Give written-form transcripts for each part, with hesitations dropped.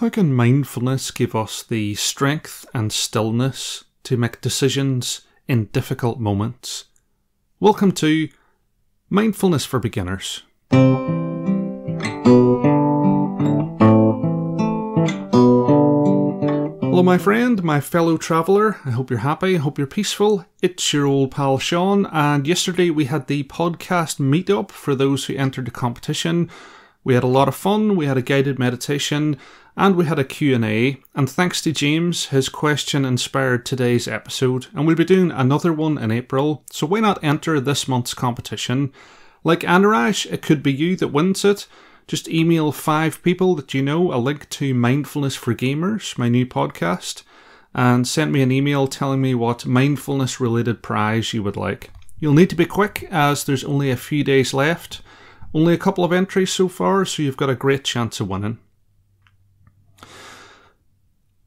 How can mindfulness give us the strength and stillness to make decisions in difficult moments? Welcome to Mindfulness for Beginners. Hello my friend, my fellow traveller, I hope you're happy, I hope you're peaceful. It's your old pal Sean, and yesterday we had the podcast meetup for those who entered the competition. We had a lot of fun, we had a guided meditation, and we had a Q&A, and thanks to James, his question inspired today's episode, and we'll be doing another one in April, so why not enter this month's competition? Like Anuraj, it could be you that wins it. Just email 5 people that you know a link to Mindfulness for Gamers, my new podcast, and send me an email telling me what mindfulness-related prize you would like. You'll need to be quick, as there's only a few days left. Only a couple of entries so far, so you've got a great chance of winning.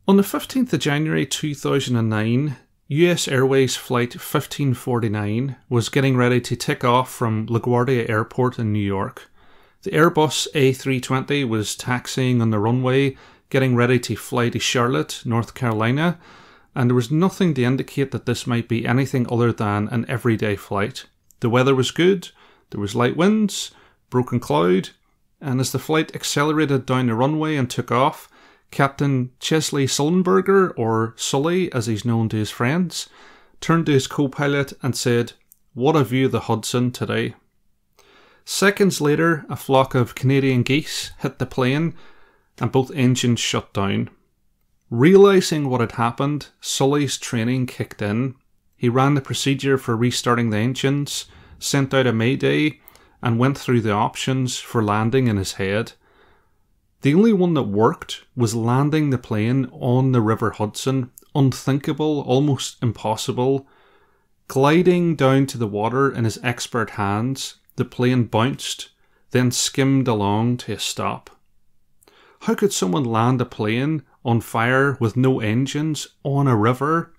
On the 15th of January 2009, US Airways Flight 1549 was getting ready to take off from LaGuardia Airport in New York. The Airbus A320 was taxiing on the runway, getting ready to fly to Charlotte, North Carolina, and there was nothing to indicate that this might be anything other than an everyday flight. The weather was good, there was light winds, broken cloud, and as the flight accelerated down the runway and took off, Captain Chesley Sullenberger, or Sully as he's known to his friends, turned to his co-pilot and said, "What a view of the Hudson today." Seconds later, a flock of Canadian geese hit the plane and both engines shut down. Realising what had happened, Sully's training kicked in. He ran the procedure for restarting the engines, sent out a mayday, and went through the options for landing in his head. The only one that worked was landing the plane on the River Hudson, unthinkable, almost impossible. Gliding down to the water in his expert hands, the plane bounced, then skimmed along to a stop. How could someone land a plane on fire with no engines on a river?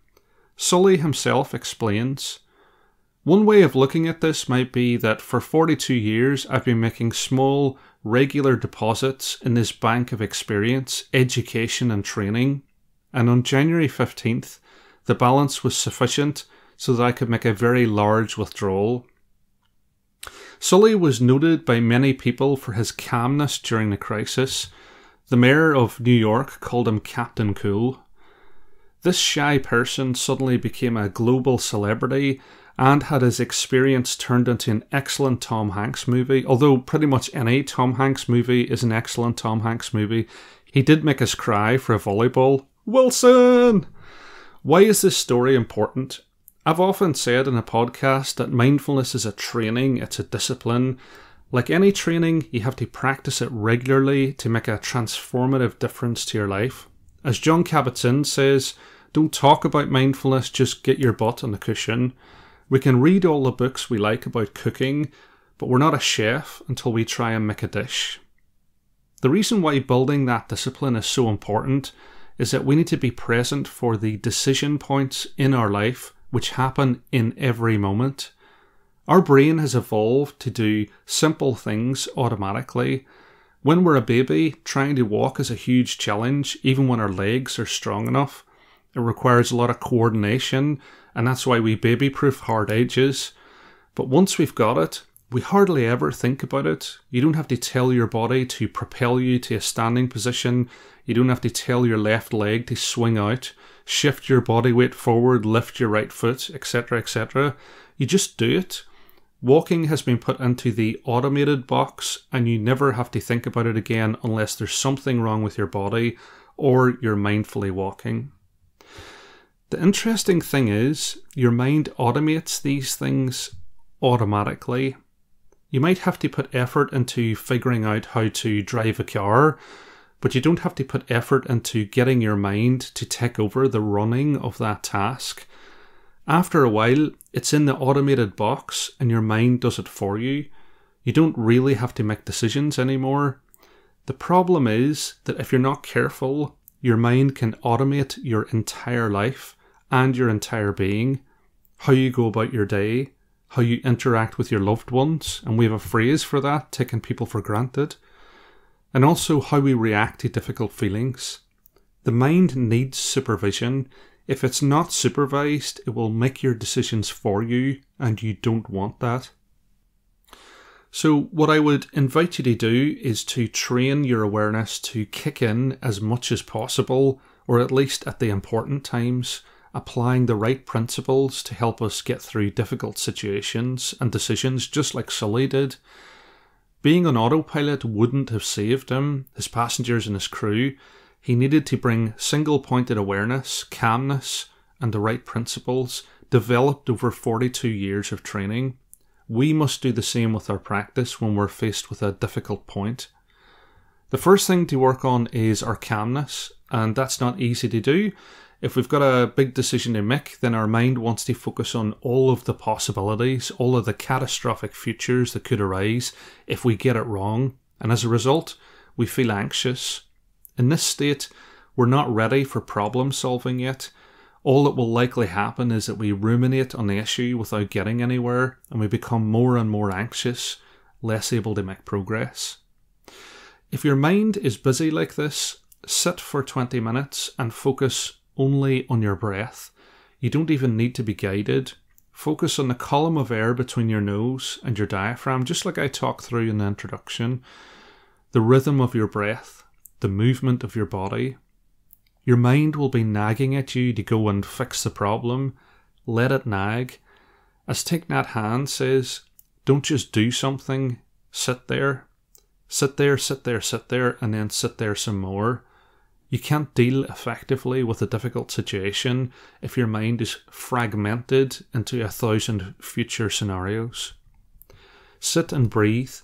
Sully himself explains. One way of looking at this might be that for 42 years I've been making small, regular deposits in this bank of experience, education and training, and on January 15th the balance was sufficient so that I could make a very large withdrawal. Sully was noted by many people for his calmness during the crisis. The mayor of New York called him Captain Cool. This shy person suddenly became a global celebrity and had his experience turned into an excellent Tom Hanks movie. Although pretty much any Tom Hanks movie is an excellent Tom Hanks movie, he did make us cry for a volleyball. Wilson! Why is this story important? I've often said in a podcast that mindfulness is a training, it's a discipline. Like any training, you have to practice it regularly to make a transformative difference to your life. As Jon Kabat-Zinn says, don't talk about mindfulness, just get your butt on the cushion. We can read all the books we like about cooking, but we're not a chef until we try and make a dish. The reason why building that discipline is so important is that we need to be present for the decision points in our life which happen in every moment. Our brain has evolved to do simple things automatically. When we're a baby, trying to walk is a huge challenge, even when our legs are strong enough. It requires a lot of coordination, and that's why we baby-proof hard edges. But once we've got it, we hardly ever think about it. You don't have to tell your body to propel you to a standing position. You don't have to tell your left leg to swing out, shift your body weight forward, lift your right foot, etc., etc. You just do it. Walking has been put into the automated box, and you never have to think about it again unless there's something wrong with your body or you're mindfully walking. The interesting thing is, your mind automates these things automatically. You might have to put effort into figuring out how to drive a car, but you don't have to put effort into getting your mind to take over the running of that task. After a while, it's in the automated box and your mind does it for you. You don't really have to make decisions anymore. The problem is that if you're not careful, your mind can automate your entire life and your entire being, how you go about your day, how you interact with your loved ones, and we have a phrase for that, taking people for granted. and also how we react to difficult feelings. The mind needs supervision. If it's not supervised, it will make your decisions for you, and you don't want that. So what I would invite you to do is to train your awareness to kick in as much as possible, or at least at the important times, applying the right principles to help us get through difficult situations and decisions, just like Sully did. Being on autopilot wouldn't have saved him, his passengers and his crew. He needed to bring single-pointed awareness, calmness, and the right principles, developed over 42 years of training. We must do the same with our practice when we're faced with a difficult point. The first thing to work on is our calmness, and that's not easy to do. If we've got a big decision to make, then our mind wants to focus on all of the possibilities, all of the catastrophic futures that could arise if we get it wrong, and as a result, we feel anxious. In this state, we're not ready for problem solving yet. All that will likely happen is that we ruminate on the issue without getting anywhere, and we become more and more anxious, less able to make progress. If your mind is busy like this, sit for 20 minutes and focus only on your breath. You don't even need to be guided. Focus on the column of air between your nose and your diaphragm, just like I talked through in the introduction. The rhythm of your breath, the movement of your body. Your mind will be nagging at you to go and fix the problem. Let it nag. As Thich Nhat Hanh says, don't just do something, sit there. Sit there, sit there, sit there, and then sit there some more. You can't deal effectively with a difficult situation if your mind is fragmented into 1,000 future scenarios. Sit and breathe.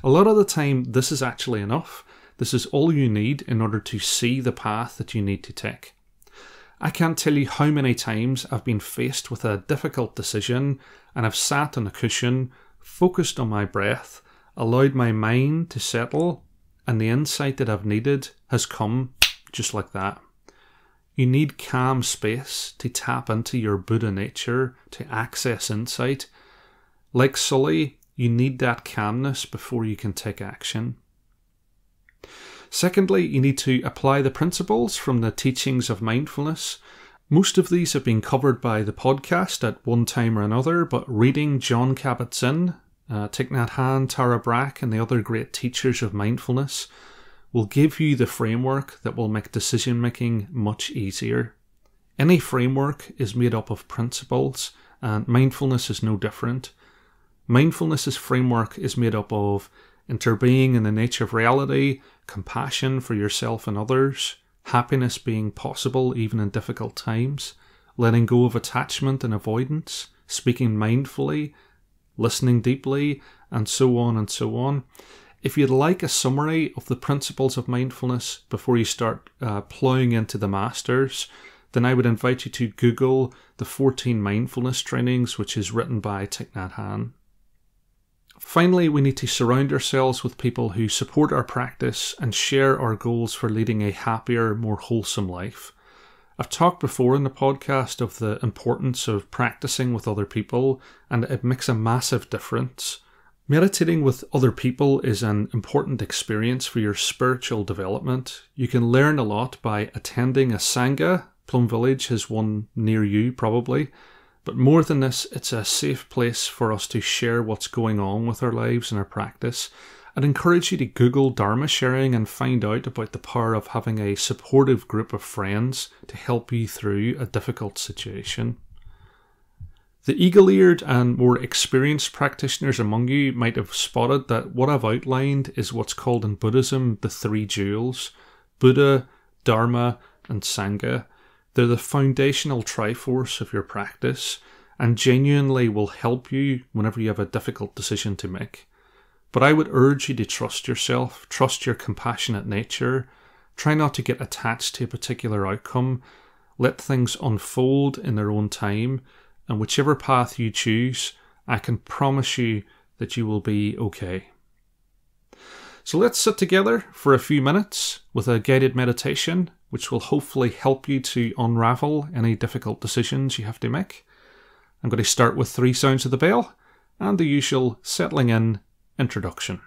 A lot of the time, this is actually enough. This is all you need in order to see the path that you need to take. I can't tell you how many times I've been faced with a difficult decision and I've sat on a cushion, focused on my breath, allowed my mind to settle, and the insight that I've needed has come just like that. You need calm space to tap into your Buddha nature, to access insight. Like Sully, you need that calmness before you can take action. Secondly, you need to apply the principles from the teachings of mindfulness. Most of these have been covered by the podcast at one time or another, but reading Jon Kabat-Zinn, Thich Nhat Hanh, Tara Brach, and the other great teachers of mindfulness will give you the framework that will make decision-making much easier. Any framework is made up of principles, and mindfulness is no different. Mindfulness's framework is made up of interbeing in the nature of reality, compassion for yourself and others, happiness being possible even in difficult times, letting go of attachment and avoidance, speaking mindfully, listening deeply, and so on and so on. If you'd like a summary of the principles of mindfulness before you start ploughing into the masters, then I would invite you to Google the 14 mindfulness trainings, which is written by Thich Nhat Hanh. Finally, we need to surround ourselves with people who support our practice and share our goals for leading a happier, more wholesome life. I've talked before in the podcast of the importance of practicing with other people, and it makes a massive difference. Meditating with other people is an important experience for your spiritual development. You can learn a lot by attending a Sangha. Plum Village has one near you probably. But more than this, it's a safe place for us to share what's going on with our lives and our practice. I'd encourage you to Google Dharma sharing and find out about the power of having a supportive group of friends to help you through a difficult situation. The eagle-eared and more experienced practitioners among you might have spotted that what I've outlined is what's called in Buddhism the three jewels: Buddha, Dharma, and Sangha. They're the foundational triforce of your practice and genuinely will help you whenever you have a difficult decision to make. But I would urge you to trust yourself, trust your compassionate nature, try not to get attached to a particular outcome, let things unfold in their own time, and whichever path you choose, I can promise you that you will be okay. So let's sit together for a few minutes with a guided meditation, which will hopefully help you to unravel any difficult decisions you have to make. I'm going to start with 3 sounds of the bell and the usual settling in introduction.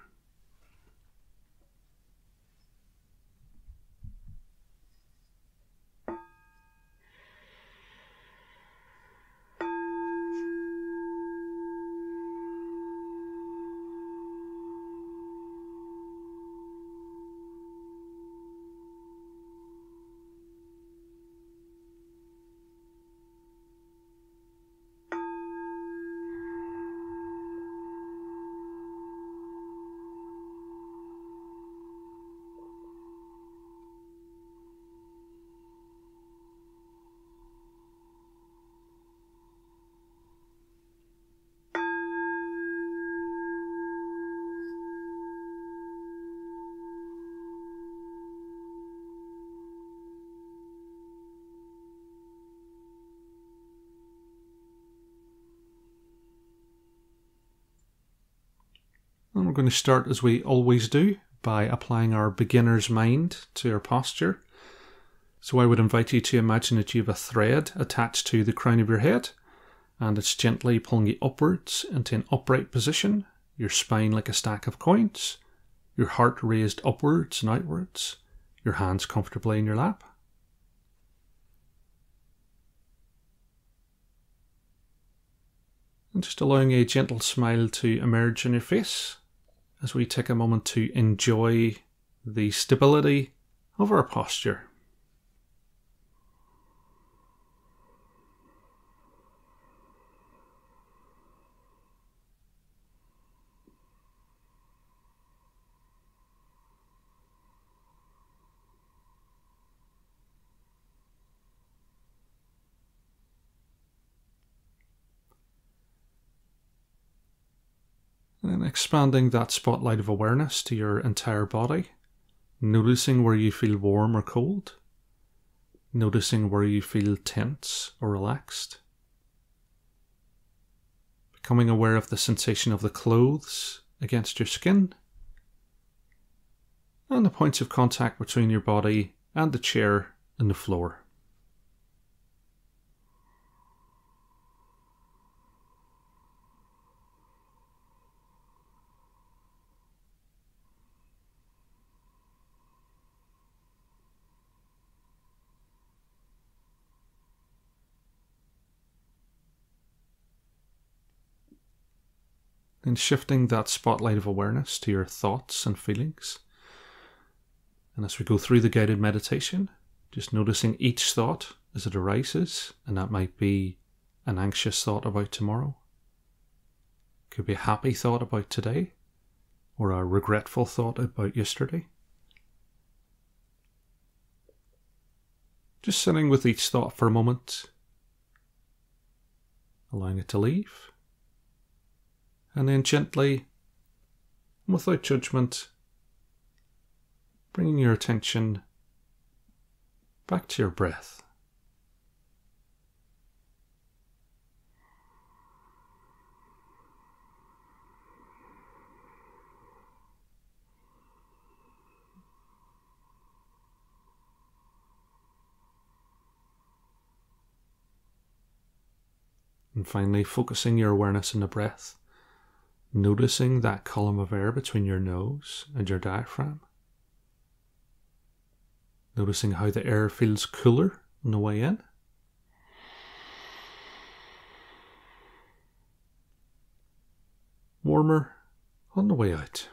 we're going to start as we always do by applying our beginner's mind to our posture. So I would invite you to imagine that you have a thread attached to the crown of your head, and it's gently pulling you upwards into an upright position, your spine like a stack of coins, your heart raised upwards and outwards, your hands comfortably in your lap. And just allowing a gentle smile to emerge on your face as we take a moment to enjoy the stability of our posture. And then expanding that spotlight of awareness to your entire body, noticing where you feel warm or cold, noticing where you feel tense or relaxed, becoming aware of the sensation of the clothes against your skin, and the points of contact between your body and the chair and the floor. Then shifting that spotlight of awareness to your thoughts and feelings. And as we go through the guided meditation, just noticing each thought as it arises, and that might be an anxious thought about tomorrow. Could be a happy thought about today, or a regretful thought about yesterday. Just sitting with each thought for a moment, allowing it to leave. And then gently, without judgment, bringing your attention back to your breath. And finally, focusing your awareness on the breath. Noticing that column of air between your nose and your diaphragm. Noticing how the air feels cooler on the way in. Warmer on the way out.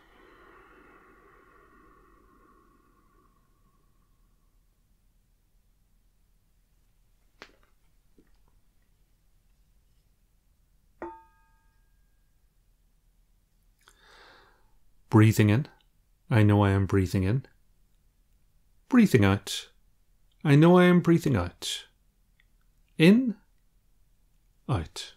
Breathing in, I know I am breathing in. Breathing out, I know I am breathing out. In, out.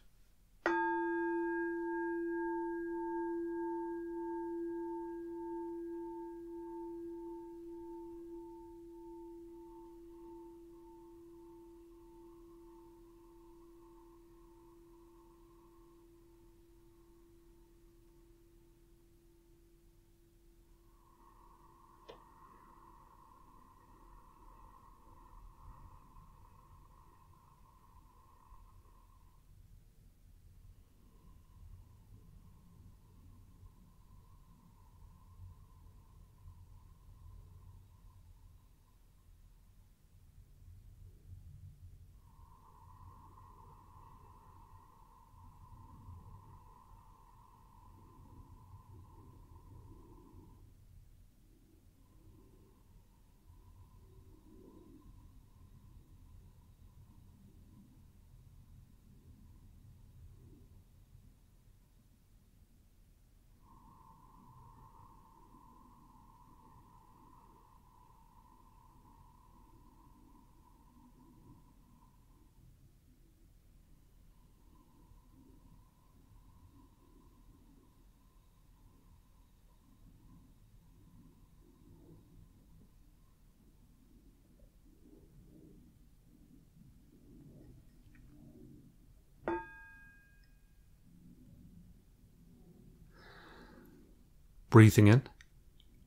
Breathing in,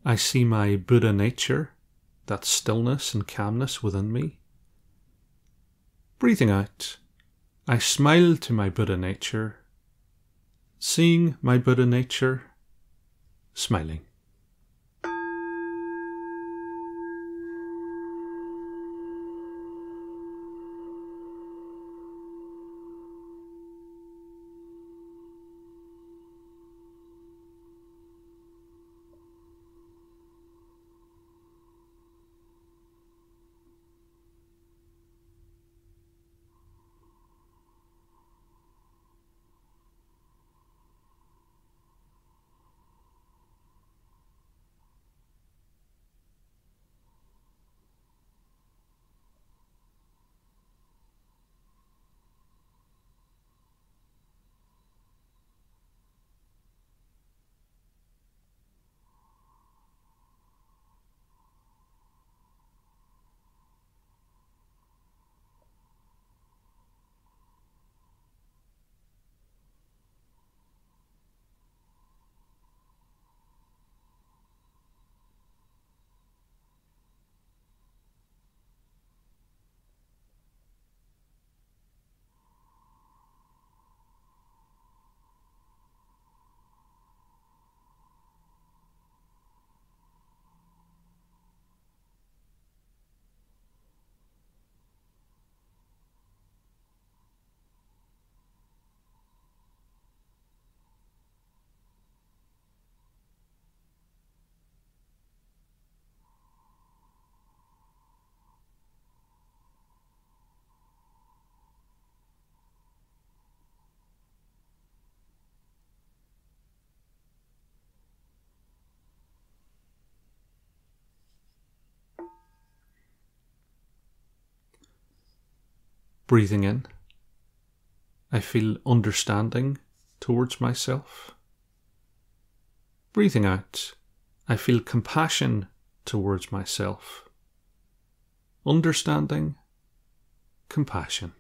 I see my Buddha nature, that stillness and calmness within me. Breathing out, I smile to my Buddha nature, seeing my Buddha nature, smiling. Breathing in, I feel understanding towards myself. Breathing out, I feel compassion towards myself. Understanding, compassion.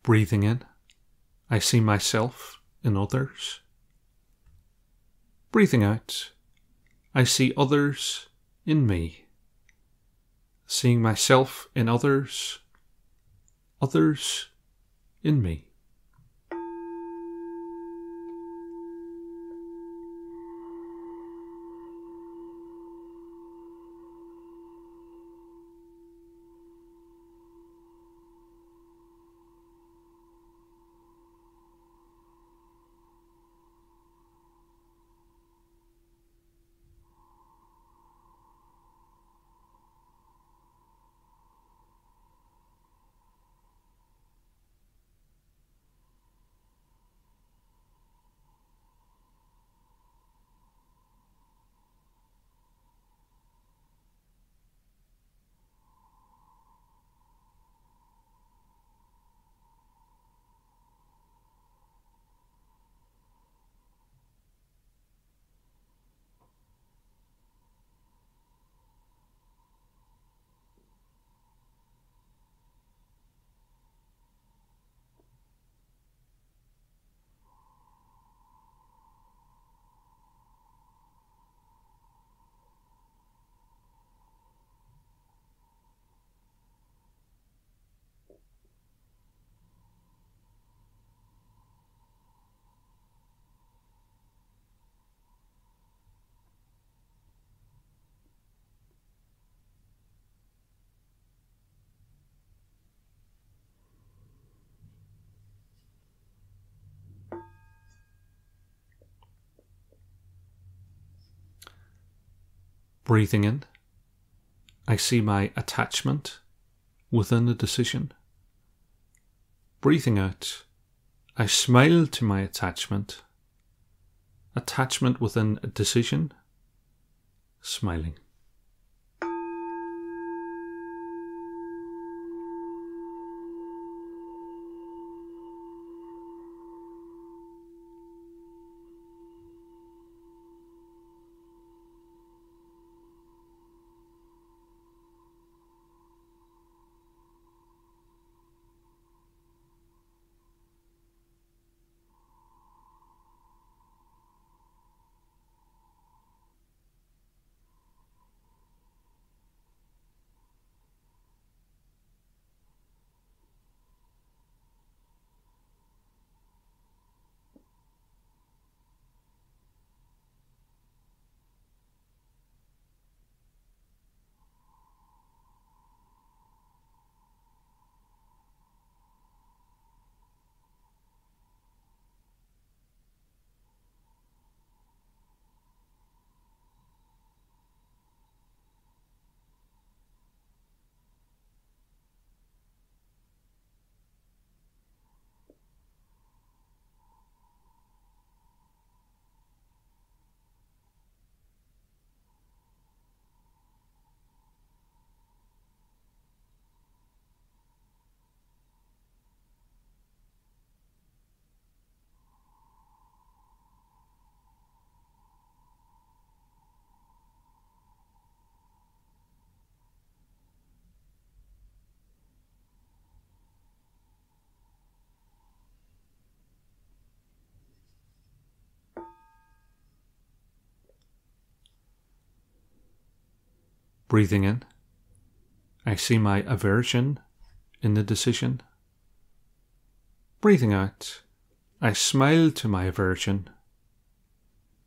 Breathing in, I see myself in others. Breathing out, I see others in me. Seeing myself in others, others in me. Breathing in, I see my attachment within the decision. Breathing out, I smile to my attachment. Attachment within a decision, smiling. Breathing in, I see my aversion in the decision. Breathing out, I smile to my aversion.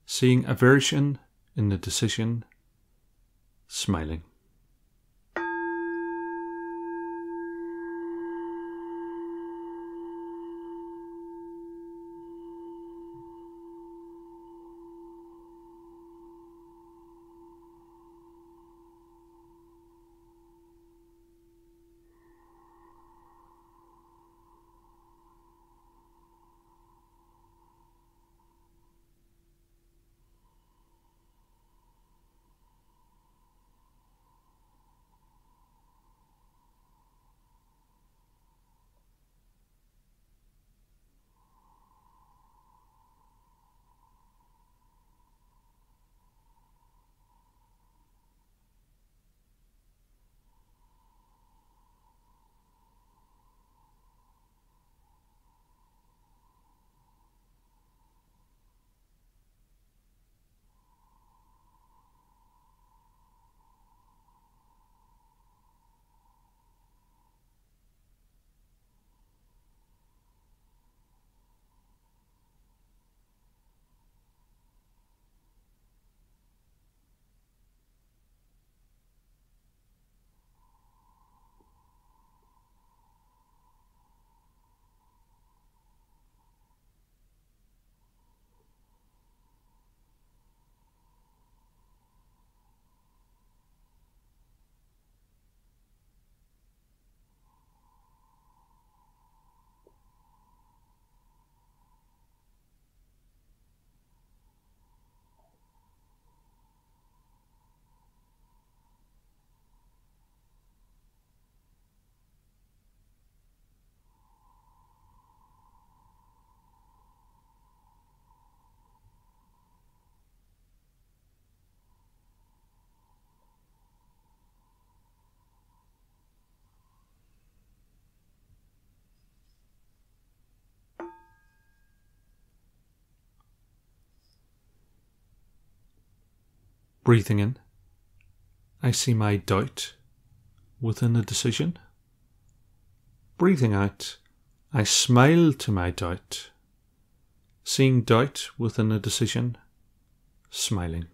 Seeing aversion in the decision, smiling. Breathing in, I see my doubt within a decision. Breathing out, I smile to my doubt. Seeing doubt within a decision, smiling.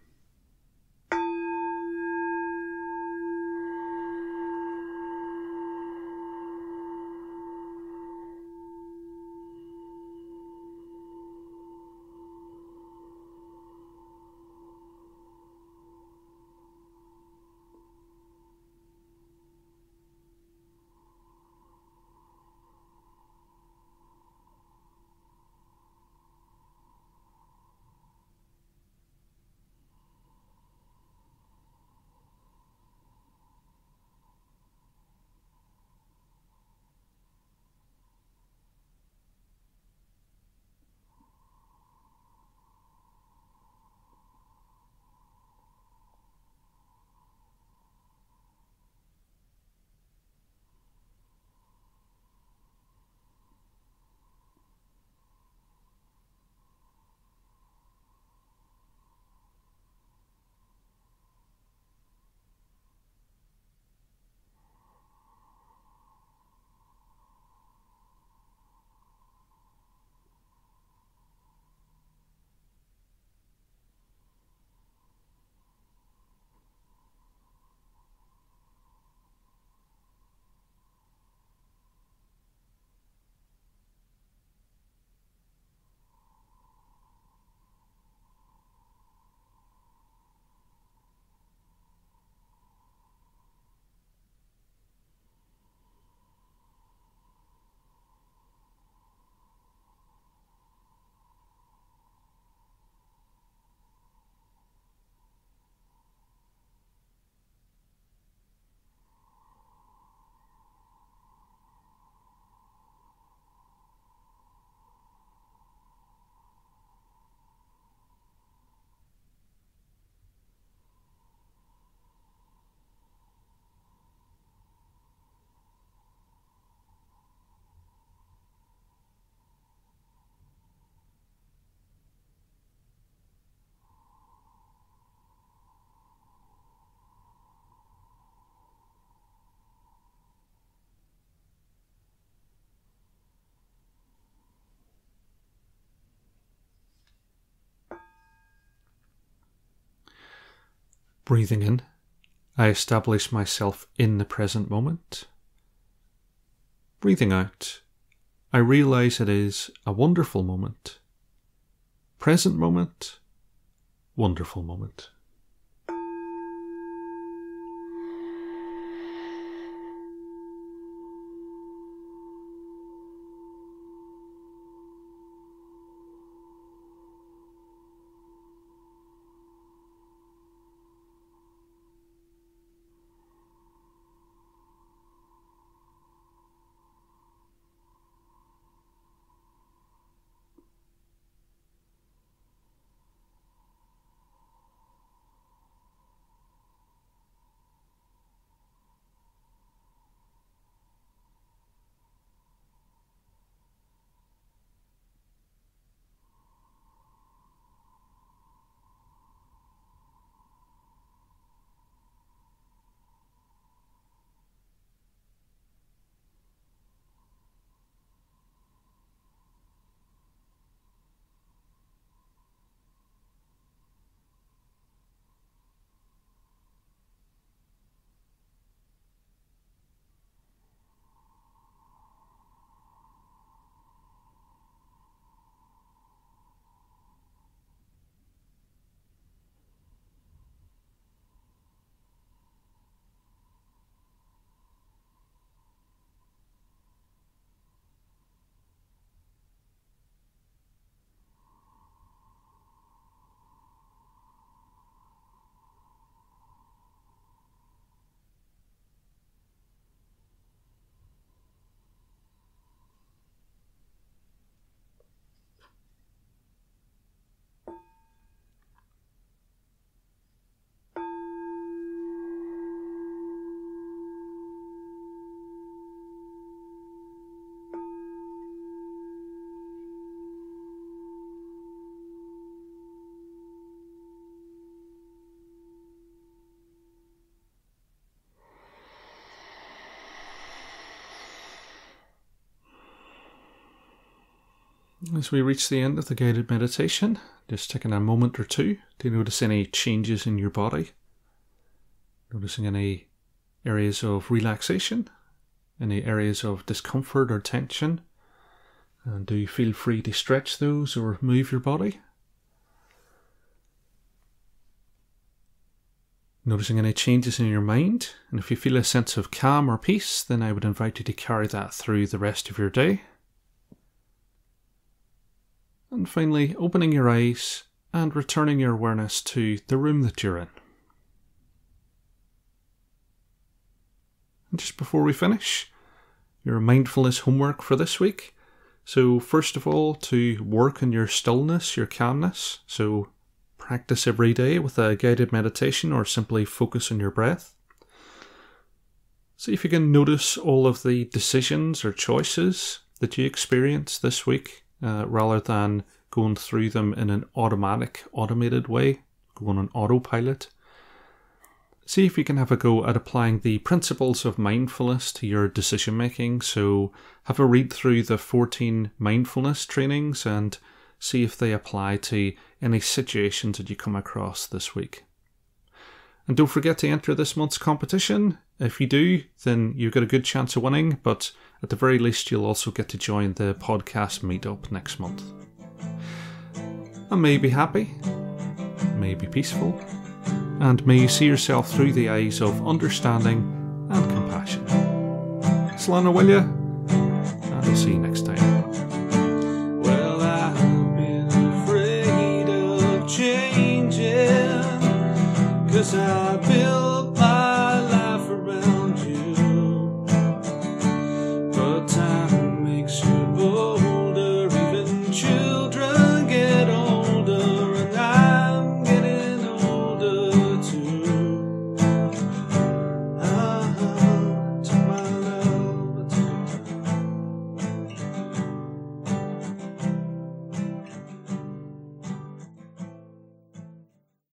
Breathing in, I establish myself in the present moment. Breathing out, I realize it is a wonderful moment. Present moment, wonderful moment. As we reach the end of the guided meditation, just taking a moment or two to notice any changes in your body. Noticing any areas of relaxation, any areas of discomfort or tension. And do feel free to stretch those or move your body. Noticing any changes in your mind. And if you feel a sense of calm or peace, then I would invite you to carry that through the rest of your day. And finally, opening your eyes and returning your awareness to the room that you're in. And just before we finish, your mindfulness homework for this week. So first of all, to work on your stillness, your calmness. So practice every day with a guided meditation or simply focus on your breath. See if you can notice all of the decisions or choices that you experience this week. Rather than going through them in an automated way, going on autopilot. See if you can have a go at applying the principles of mindfulness to your decision making. So have a read through the 14 mindfulness trainings and see if they apply to any situations that you come across this week. And don't forget to enter this month's competition. If you do, then you've got a good chance of winning, but at the very least you'll also get to join the podcast meetup next month. And may you be happy, may you be peaceful, and may you see yourself through the eyes of understanding and compassion. Slán will ya, and I'll see you next time. Well, I've been afraid of changing, 'cause I